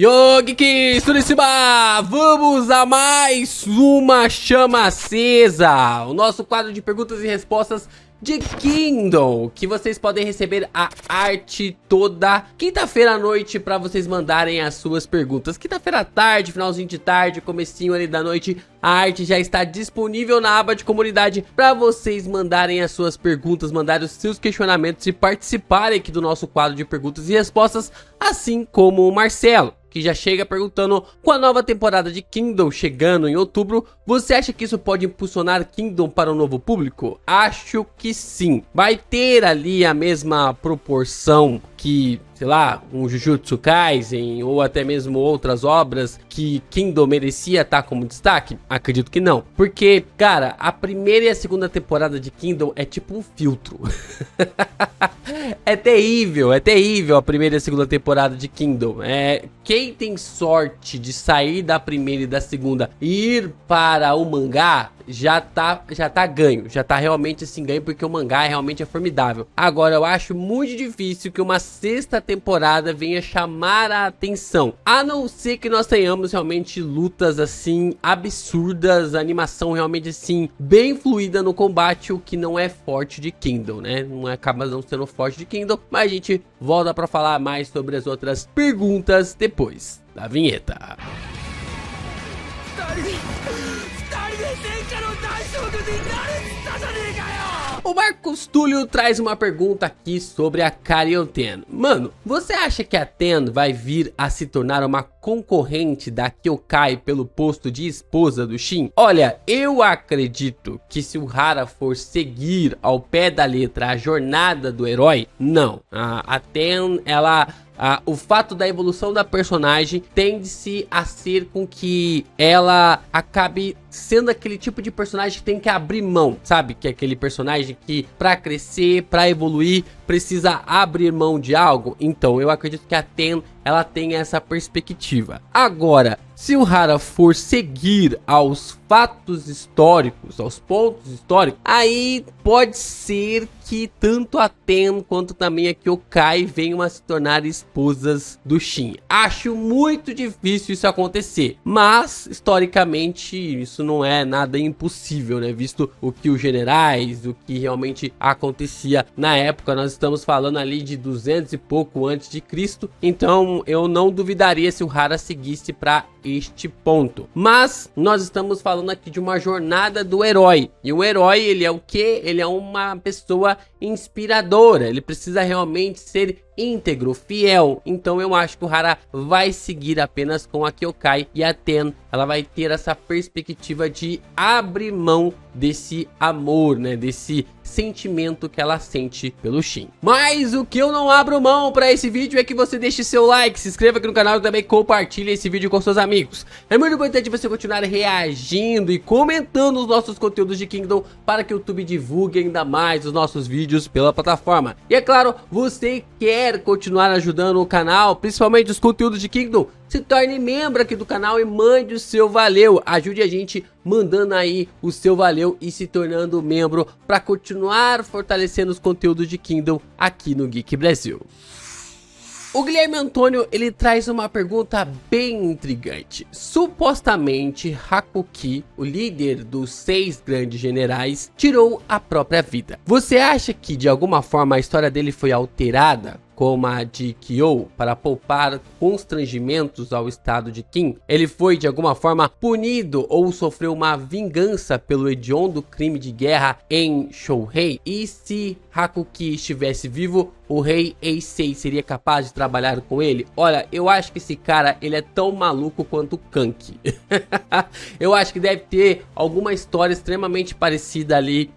Yogi Suricima, vamos a mais uma chama acesa, o nosso quadro de perguntas e respostas de Kingdom, que vocês podem receber a arte toda quinta-feira à noite para vocês mandarem as suas perguntas. Quinta-feira à tarde, finalzinho de tarde, comecinho ali da noite, a arte já está disponível na aba de comunidade para vocês mandarem as suas perguntas, mandarem os seus questionamentos e participarem aqui do nosso quadro de perguntas e respostas, assim como o Marcelo, que já chega perguntando: com a nova temporada de Kingdom chegando em outubro, você acha que isso pode impulsionar Kingdom para um novo público? Acho que sim. Vai ter ali a mesma proporção que, sei lá, um Jujutsu Kaisen ou até mesmo outras obras que Kingdom merecia estar como destaque? Acredito que não. Porque, cara, a primeira e a segunda temporada de Kingdom é tipo um filtro. É terrível a primeira e a segunda temporada de Kingdom. Quem tem sorte de sair da primeira e da segunda e ir para o mangá, já tá ganho, já tá realmente assim ganho, porque o mangá realmente é formidável. Agora, eu acho muito difícil que uma sexta temporada venha chamar a atenção, a não ser que nós tenhamos realmente lutas assim absurdas, animação realmente assim bem fluida no combate, o que não é forte de Kingdom, né? Não acaba não sendo forte de Kingdom, mas a gente volta para falar mais sobre as outras perguntas depois da vinheta. O Marcos Túlio traz uma pergunta aqui sobre a Carrion Ten. Mano, você acha que a Ten vai vir a se tornar uma concorrente da Kyokai pelo posto de esposa do Shin? Olha, eu acredito que se o Hara for seguir ao pé da letra a jornada do herói, não. A Ten, ela... o fato da evolução da personagem tende-se a ser com que ela acabe sendo aquele tipo de personagem que tem que abrir mão, sabe? Que é aquele personagem que pra crescer, pra evoluir, precisa abrir mão de algo. Então eu acredito que a Ten, ela tem essa perspectiva. Agora, se o Hara for seguir aos fatos históricos, aos pontos históricos, aí pode ser que tanto a Ten quanto também a Kyokai venham a se tornar esposas do Shin. Acho muito difícil isso acontecer, mas historicamente isso não é nada impossível, né? Visto o que os generais, o que realmente acontecia na época, nós estamos falando ali de 200 e pouco antes de Cristo, então eu não duvidaria se o Hara seguisse para este ponto. Mas nós estamos falando aqui de uma jornada do herói, e o herói, ele é o quê? Ele é uma pessoa inspiradora, ele precisa realmente ser íntegro, fiel. Então eu acho que o Hara vai seguir apenas com a Kyokai, e a Ten, ela vai ter essa perspectiva de abrir mão desse amor, né, desse sentimento que ela sente pelo Shin. Mas o que eu não abro mão para esse vídeo é que você deixe seu like, se inscreva aqui no canal e também compartilhe esse vídeo com seus amigos. É muito importante você continuar reagindo e comentando os nossos conteúdos de Kingdom para que o YouTube divulgue ainda mais os nossos vídeos pela plataforma. E é claro, você quer continuar ajudando o canal, principalmente os conteúdos de Kingdom, se torne membro aqui do canal e mande o seu valeu. Ajude a gente mandando aí o seu valeu e se tornando membro para continuar fortalecendo os conteúdos de Kingdom aqui no Geek Brasil. O Guilherme Antônio, ele traz uma pergunta bem intrigante. Supostamente, Hakuki, o líder dos 6 grandes generais, tirou a própria vida. Você acha que de alguma forma a história dele foi alterada, como a de Kyo, para poupar constrangimentos ao estado de Qin? Ele foi de alguma forma punido ou sofreu uma vingança pelo hediondo crime de guerra em Shouhei? E se Hakuki estivesse vivo, o rei Eisei seria capaz de trabalhar com ele? Olha, eu acho que esse cara, ele é tão maluco quanto o Kanki. Eu acho que deve ter alguma história extremamente parecida ali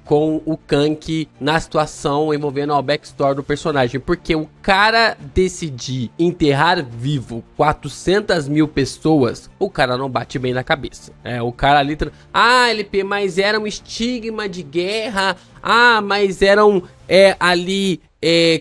com o Kanki na situação envolvendo a backstory do personagem, porque o cara decidir enterrar vivo 400 mil pessoas, o cara não bate bem na cabeça. O cara literalmente, LP, mas era um estigma de guerra, mas eram ali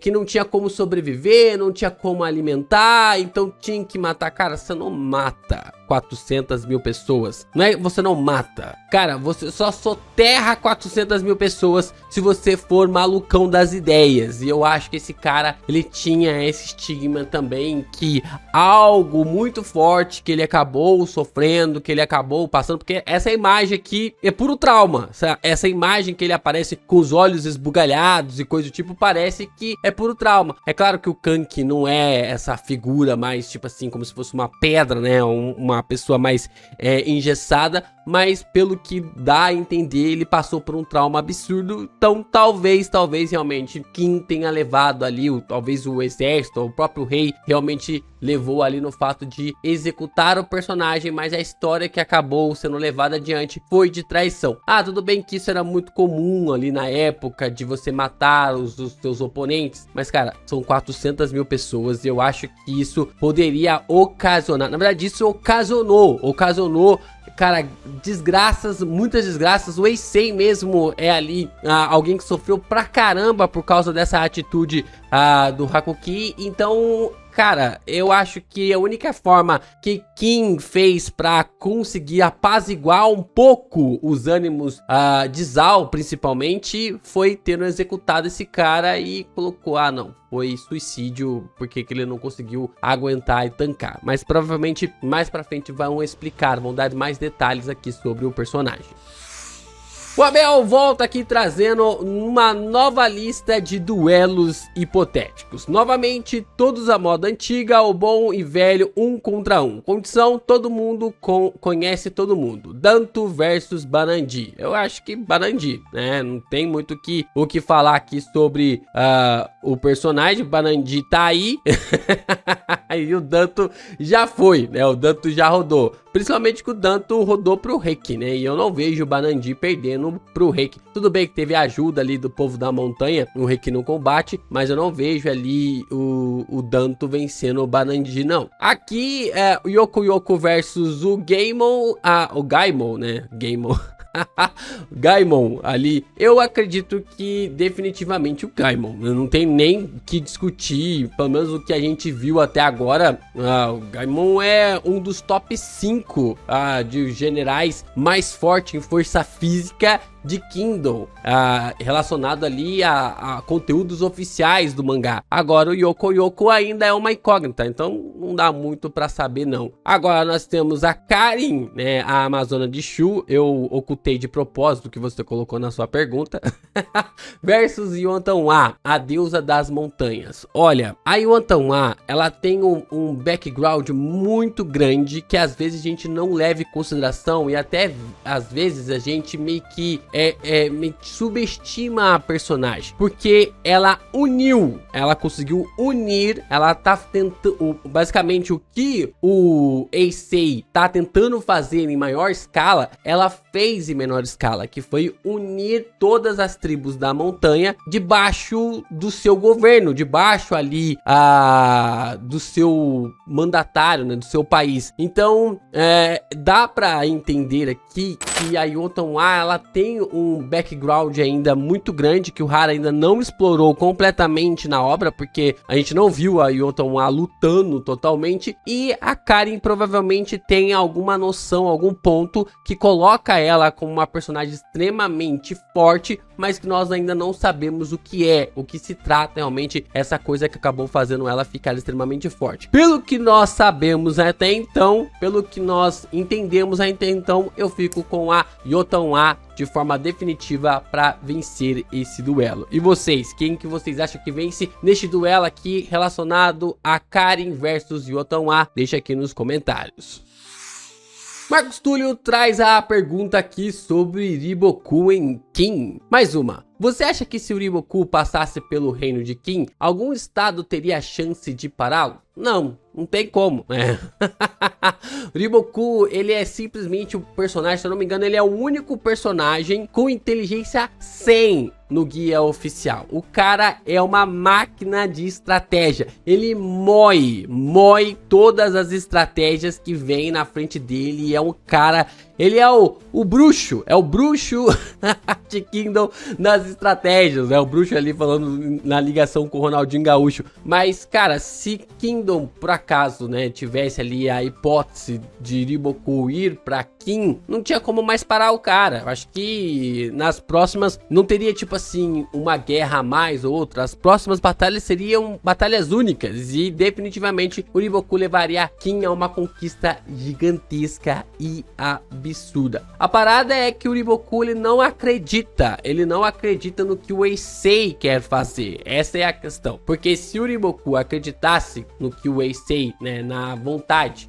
que não tinha como sobreviver, não tinha como alimentar, então tinha que matar. Cara, você não mata 400 mil pessoas, não é? Você não mata, cara, você só soterra 400 mil pessoas se você for malucão das ideias. E eu acho que esse cara, ele tinha esse estigma também, que algo muito forte que ele acabou sofrendo, que ele acabou passando, porque essa imagem aqui é puro trauma. Essa imagem que ele aparece com os olhos esbugalhados e coisa do tipo, parece que é puro trauma. É claro que o Kank não é essa figura mais, tipo assim, como se fosse uma pedra, né, uma pessoa mais engessada, mas pelo que dá a entender, ele passou por um trauma absurdo. Então talvez realmente Kim tenha levado ali, talvez o exército, o próprio rei realmente levou ali no fato de executar o personagem, mas a história que acabou sendo levada adiante foi de traição. Ah, tudo bem que isso era muito comum ali na época, de você matar os seus oponentes, mas cara, são 400 mil pessoas e eu acho que isso poderia ocasionar, na verdade isso ocasionou, cara, desgraças, muitas desgraças. O Eisei mesmo é ali alguém que sofreu pra caramba por causa dessa atitude do Hakuki. Então, cara, eu acho que a única forma que Kim fez pra conseguir apaziguar um pouco os ânimos de Zal, principalmente, foi tendo executado esse cara e colocou, não, foi suicídio, porque que ele não conseguiu aguentar e tancar. Mas provavelmente mais pra frente vão explicar, vão dar mais detalhes aqui sobre o personagem. O Abel volta aqui trazendo uma nova lista de duelos hipotéticos. Novamente, todos a moda antiga, o bom e velho 1 contra 1. Condição, todo mundo conhece todo mundo. Danto versus Banandi. Eu acho que Banandi, né? Não tem muito o que falar aqui sobre o personagem. Banandi tá aí. E o Danto já foi, né? O Danto já rodou. Principalmente que o Danto rodou pro Reiki, né? E eu não vejo o Banandi perdendo pro Reiki. Tudo bem que teve ajuda ali do povo da montanha, o Reiki no combate, mas eu não vejo ali o Danto vencendo o Banandi, não. Aqui é o Yoko versus o Gaimon, o Gaimon, né? Gaimon. Gaimon ali, eu acredito que definitivamente o Gaimon, não tem nem que discutir, pelo menos o que a gente viu até agora. O Gaimon é um dos top 5 de generais mais forte em força física de Kingdom, relacionado ali a conteúdos oficiais do mangá. Agora o Yoko ainda é uma incógnita, então não dá muito pra saber não. Agora nós temos a Karin, né, a Amazona de Shu, eu ocultei de propósito que você colocou na sua pergunta, versus Yuan-Tong-A, a deusa das montanhas. Olha, a Yuan-Tong-A, ela tem um background muito grande que às vezes a gente não leva em consideração e até às vezes a gente meio que subestima a personagem, porque ela conseguiu unir, ela tá tentando, basicamente o que o Eisei tá tentando fazer em maior escala, ela fez em menor escala, que foi unir todas as tribos da montanha debaixo do seu governo, debaixo ali do seu mandatário, né, do seu país. Então, dá pra entender aqui que a Yuan-Tong-A, ela tem um background ainda muito grande que o Hara ainda não explorou completamente na obra, porque a gente não viu a Yuan-Tong-A lutando totalmente, e a Karin provavelmente tem alguma noção, algum ponto que coloca ela como uma personagem extremamente forte, mas que nós ainda não sabemos o que se trata realmente, essa coisa que acabou fazendo ela ficar extremamente forte. Pelo que nós sabemos até então, pelo que nós entendemos até então, eu fico com a Yuan-Tong-A de forma definitiva para vencer esse duelo. E vocês, quem que vocês acham que vence neste duelo aqui relacionado a Karin versus Yuan-Tong-A? Deixa aqui nos comentários. Marcos Túlio traz a pergunta aqui sobre Riboku em Kim. Mais uma. Você acha que se o Riboku passasse pelo reino de Kim, algum estado teria a chance de pará-lo? Não tem como. O Riboku, ele é simplesmente um personagem, se eu não me engano, ele é o único personagem com inteligência 100 no guia oficial. O cara é uma máquina de estratégia. Ele moe todas as estratégias que vem na frente dele. E é um cara, ele é o bruxo de Kingdom nas estratégias, né? O bruxo ali falando na ligação com o Ronaldinho Gaúcho. Mas, cara, se Kingdom, por acaso, né, tivesse ali a hipótese de Riboku ir pra Kim, não tinha como mais parar o cara. Eu acho que nas próximas não teria, tipo assim, uma guerra a mais ou outra. As próximas batalhas seriam batalhas únicas e definitivamente o Riboku levaria a Kim a uma conquista gigantesca e absurda. A parada é que o Riboku, ele não acredita no que o Eisei quer fazer. Essa é a questão, porque se o Riboku acreditasse no que o Eisei, né, na vontade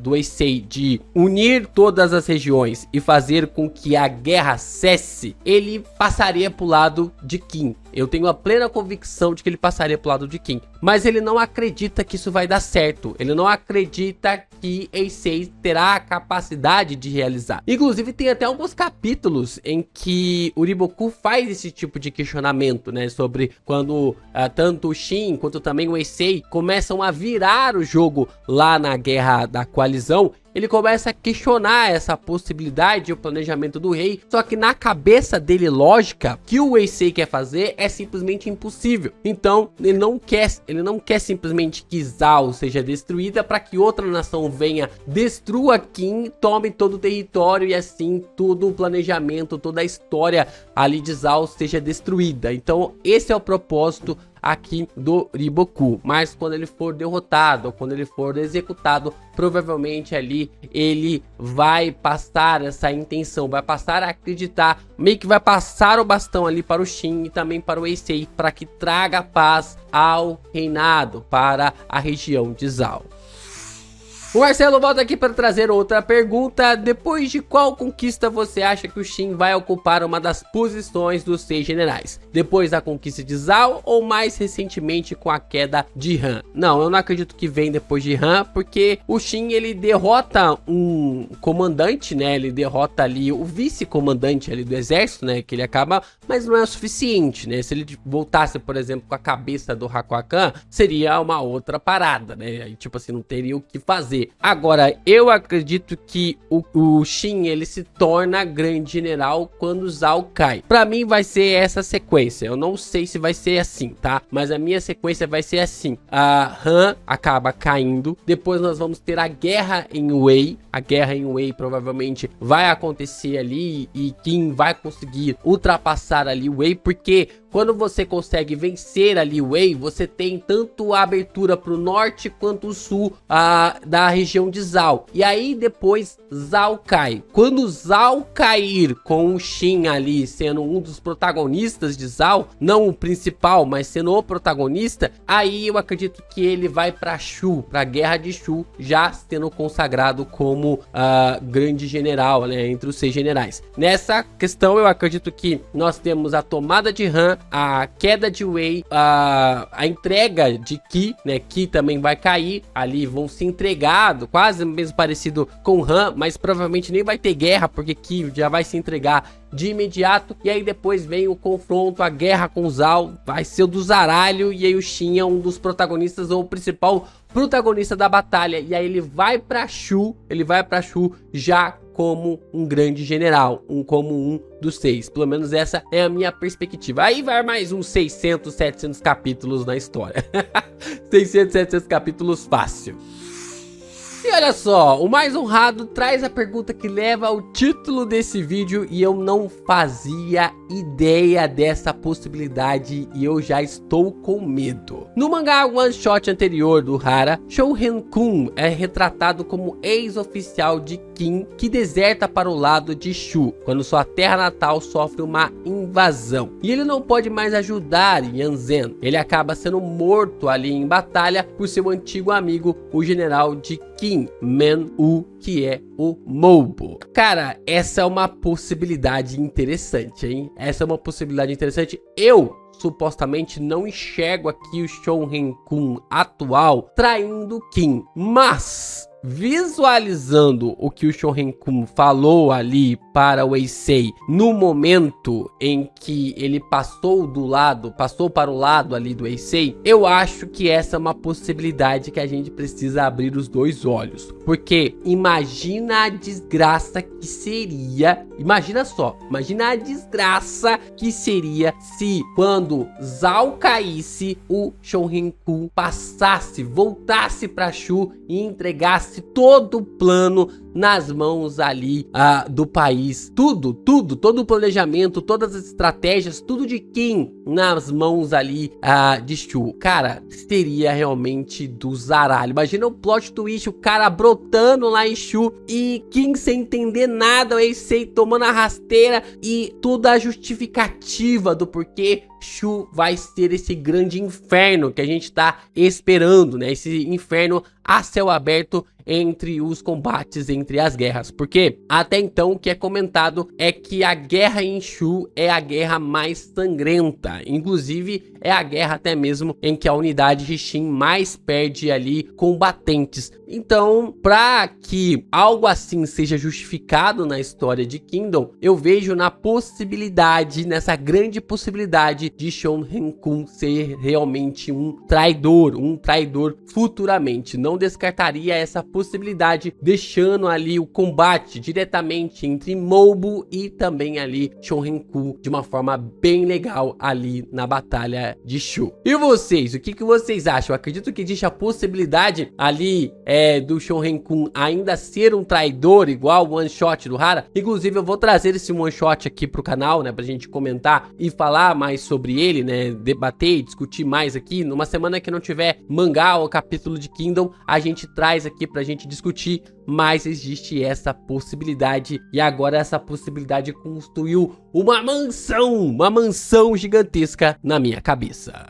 do Eisei de unir todas as regiões e fazer com que a guerra cesse, ele passaria pro lado de Kim. Eu tenho a plena convicção de que ele passaria pro lado de Kim. Mas ele não acredita que isso vai dar certo. Ele não acredita que Eisei terá a capacidade de realizar. Inclusive tem até alguns capítulos em que o Riboku faz esse tipo de questionamento, né? Sobre quando tanto o Shin quanto também o Eisei começam a virar o jogo lá na Guerra da Coalizão. Ele começa a questionar essa possibilidade e o planejamento do rei, só que na cabeça dele, lógica, que o Eisei quer fazer é simplesmente impossível. Então, ele não quer simplesmente que Zal seja destruída para que outra nação venha, destrua Kim, tome todo o território e assim todo o planejamento, toda a história ali de Zal seja destruída. Então, esse é o propósito aqui do Riboku. Mas quando ele for derrotado, ou quando ele for executado, provavelmente ali ele vai passar essa intenção, vai passar a acreditar, meio que vai passar o bastão ali para o Shin e também para o Eisei, para que traga paz ao reinado, para a região de Zal. O Marcelo volta aqui para trazer outra pergunta. Depois de qual conquista você acha que o Shin vai ocupar uma das posições dos 6 generais? Depois da conquista de Zal ou mais recentemente com a queda de Han? Não, eu não acredito que vem depois de Han, porque o Shin, ele derrota um comandante, né? Ele derrota ali o vice-comandante ali do exército, né? Que ele acaba, mas não é o suficiente, né? Se ele voltasse, por exemplo, com a cabeça do Hakuakan, seria uma outra parada, né? Aí, tipo assim, não teria o que fazer. Agora, eu acredito que o Shin, ele se torna grande general quando Zal cai. Pra mim vai ser essa sequência. Eu não sei se vai ser assim, tá? Mas a minha sequência vai ser assim. A Han acaba caindo. Depois nós vamos ter a guerra em Wei. A guerra em Wei provavelmente vai acontecer ali e Kim vai conseguir ultrapassar ali o Wei, porque quando você consegue vencer ali o Wei, você tem tanto a abertura para o norte quanto o sul da região de Zal. E aí depois Zal cai. Quando Zal cair com o Shin ali sendo um dos protagonistas de Zal, não o principal, mas sendo o protagonista, aí eu acredito que ele vai para Shu, para a guerra de Shu, já sendo consagrado como grande general, né, entre os 6 generais. Nessa questão eu acredito que nós temos a tomada de Han, a queda de Wei, a entrega de Ki, né? Ki também vai cair, ali vão se entregar, quase mesmo parecido com Han, mas provavelmente nem vai ter guerra, porque Ki já vai se entregar de imediato. E aí depois vem o confronto, a guerra com Zal, vai ser o do zaralho, e aí o Shin é um dos protagonistas, ou o principal protagonista da batalha, e aí ele vai pra Shu, já como um grande general, como um dos 6. Pelo menos essa é a minha perspectiva. Aí vai mais uns 600, 700 capítulos na história. 600, 700 capítulos fácil. E olha só, o Mais Honrado traz a pergunta que leva ao título desse vídeo e eu não fazia ideia dessa possibilidade e eu já estou com medo. No mangá one shot anterior do Hara, Shouhen-kun é retratado como ex-oficial de Kim que deserta para o lado de Shu quando sua terra natal sofre uma invasão e ele não pode mais ajudar Yanzen. Ele acaba sendo morto ali em batalha por seu antigo amigo, o general de Kim, Men-U, que é o Moubo. Cara, essa é uma possibilidade interessante, hein? Essa é uma possibilidade interessante. Eu supostamente não enxergo aqui o Shouhen-kun atual traindo Kim, mas visualizando o que o Shorin-kun falou ali para o Eisei no momento em que ele passou para o lado ali do Eisei, eu acho que essa é uma possibilidade que a gente precisa abrir os dois olhos. Porque imagina a desgraça que seria, imagina a desgraça que seria se quando Zou caísse, o Shorin-kun voltasse pra Shu e entregasse todo o plano nas mãos ali do país. Todo o planejamento, todas as estratégias, tudo de Kim nas mãos ali de Shu. Cara, seria realmente do zaralho. Imagina o plot twist, o cara brotando lá em Shu e Kim sem entender nada, o Eisei tomando a rasteira e toda a justificativa do porquê Shu vai ser esse grande inferno que a gente tá esperando, né? Esse inferno a céu aberto entre os combates, entre as guerras. Porque até então o que é comentado é que a guerra em Shu é a guerra mais sangrenta. Inclusive é a guerra até mesmo em que a unidade de Shin mais perde ali combatentes. Então, para que algo assim seja justificado na história de Kingdom, eu vejo nessa grande possibilidade de Shorin-kun ser realmente um traidor futuramente. Não descartaria essa possibilidade, deixando ali o combate diretamente entre Mobu e também ali Shorin-kun de uma forma bem legal ali na batalha de Shu. E vocês, o que vocês acham? Eu acredito que existe a possibilidade ali do Shorin-kun ainda ser um traidor igual o one shot do Hara. Inclusive eu vou trazer esse one shot aqui pro canal, né, pra gente comentar e falar mais sobre ele, né, debater e discutir mais aqui. Numa semana que não tiver mangá ou capítulo de Kingdom, a gente traz aqui pra gente discutir, mas existe essa possibilidade e agora essa possibilidade construiu uma mansão gigantesca na minha cabeça.